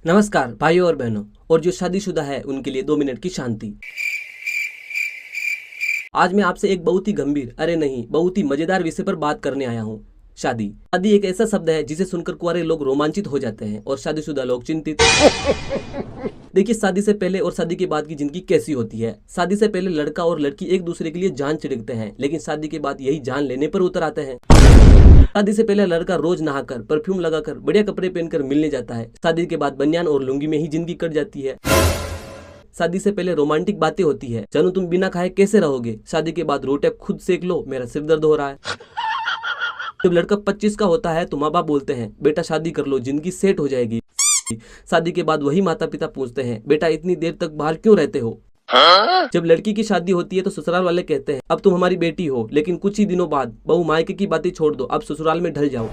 नमस्कार भाइयों और बहनों, और जो शादीशुदा है उनके लिए 2 मिनट की शांति। आज मैं आपसे एक बहुत ही गंभीर, अरे नहीं, बहुत ही मजेदार विषय पर बात करने आया हूँ। शादी। शादी एक ऐसा शब्द है जिसे सुनकर कुंवारे लोग रोमांचित हो जाते हैं और शादीशुदा लोग चिंतित। देखिए, शादी से पहले और शादी के बाद की जिंदगी कैसी होती है। शादी से पहले लड़का और लड़की एक दूसरे के लिए जान छिड़कते हैं, लेकिन शादी के बाद यही जान लेने पर उतर आते हैं। शादी से पहले लड़का रोज नहाकर, परफ्यूम लगाकर, बढ़िया कपड़े पहनकर मिलने जाता है। शादी के बाद बनियान और लुंगी में ही जिंदगी कट जाती है। शादी से पहले रोमांटिक बातें होती है, जानू तुम बिना खाए कैसे रहोगे। शादी के बाद रोटियां खुद सेक लो, मेरा सिर दर्द हो रहा है। जब लड़का 25 का होता है तो माँ बाप बोलते हैं, बेटा शादी कर लो, जिंदगी सेट हो जाएगी। शादी के बाद वही माता पिता पूछते हैं, बेटा इतनी देर तक बाहर क्यों रहते हो। जब लड़की की शादी होती है तो ससुराल वाले कहते हैं, अब तुम हमारी बेटी हो, लेकिन कुछ ही दिनों बाद बहू मायके की बातें छोड़ दो, अब ससुराल में ढल जाओ।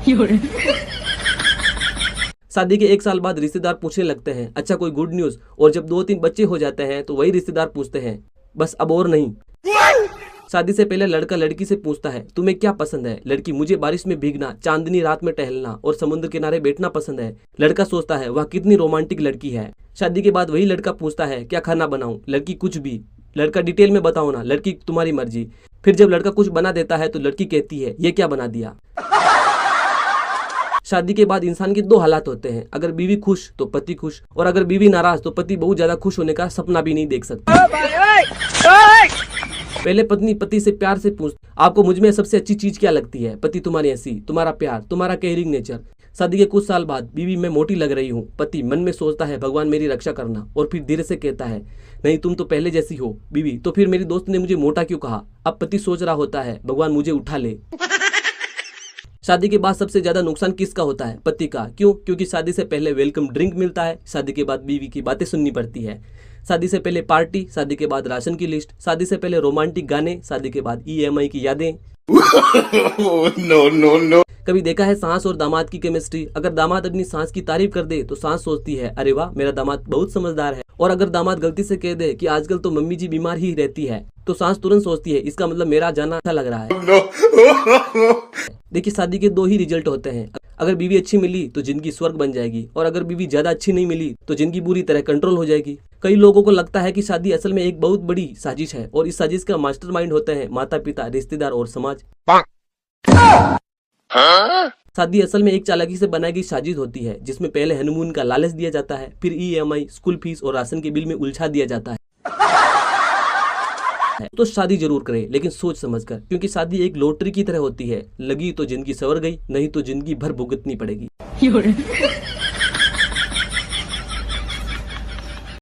शादी के 1 साल बाद रिश्तेदार पूछने लगते हैं, अच्छा कोई गुड न्यूज। और जब 2-3 बच्चे हो जाते हैं तो वही रिश्तेदार पूछते हैं, बस अब और नहीं। शादी से पहले लड़का लड़की से पूछता है, तुम्हें क्या पसंद है। लड़की, मुझे बारिश में भीगना, चांदनी रात में टहलना और समुद्र किनारे बैठना पसंद है। लड़का सोचता है, वह कितनी रोमांटिक लड़की है। शादी के बाद वही लड़का पूछता है, क्या खाना बनाऊं। लड़की, कुछ भी। लड़का, डिटेल में बताओ ना। लड़की, तुम्हारी मर्जी। फिर जब लड़का कुछ बना देता है तो लड़की कहती है, ये क्या बना दिया। शादी के बाद इंसान के 2 हालात होते हैं, अगर बीवी खुश तो पति खुश, और अगर बीवी नाराज तो पति बहुत ज्यादा खुश होने का सपना भी नहीं देख सकता। पहले पत्नी पति से प्यार से पूछती, आपको मुझ में सबसे अच्छी चीज क्या लगती है। पति, तुम्हारी हंसी, तुम्हारा प्यार, तुम्हारा केयरिंग नेचर। शादी के कुछ साल बाद, बीवी, मैं मोटी लग रही हूँ। पति मन में सोचता है, भगवान मेरी रक्षा करना, और फिर धीरे से कहता है, नहीं तुम तो पहले जैसी हो। बीवी, तो फिर मेरी दोस्त ने मुझे मोटा क्यों कहा। अब पति सोच रहा होता है, भगवान मुझे उठा ले। शादी के बाद सबसे ज्यादा नुकसान किसका होता है। पति का। क्यों? क्योंकि शादी से पहले वेलकम ड्रिंक मिलता है, शादी के बाद बीवी की बातें सुननी पड़ती है। शादी से पहले पार्टी, शादी के बाद राशन की लिस्ट। शादी से पहले रोमांटिक गाने, शादी के बाद EMI की यादें। नो। कभी देखा है सास और दामाद की केमिस्ट्री। अगर दामाद अपनी सास की तारीफ कर दे तो सास सोचती है, अरे वाह, मेरा दामाद बहुत समझदार है। और अगर दामाद गलती से कह दे कि आजकल तो मम्मी जी बीमार ही रहती है, तो सास तुरंत सोचती है, इसका मतलब मेरा जाना अच्छा लग रहा है। देखिए, शादी के 2 ही रिजल्ट होते हैं। अगर बीवी अच्छी मिली तो जिंदगी स्वर्ग बन जाएगी, और अगर बीवी ज्यादा अच्छी नहीं मिली तो जिंदगी बुरी तरह कंट्रोल हो जाएगी। कई लोगों को लगता है कि शादी असल में एक बहुत बड़ी साजिश है, और इस साजिश का मास्टरमाइंड होते हैं माता पिता, रिश्तेदार और समाज। शादी असल में एक चालाकी से बनाई गई साजिश होती है, जिसमें पहले हनीमून का लालच दिया जाता है, फिर EMI, स्कूल फीस और राशन के बिल में उलझा दिया जाता है। तो शादी जरूर करें, लेकिन सोच समझकर, क्योंकि शादी एक लॉटरी की तरह होती है। लगी तो जिंदगी संवर गई, नहीं तो जिंदगी भर भुगतनी पड़ेगी।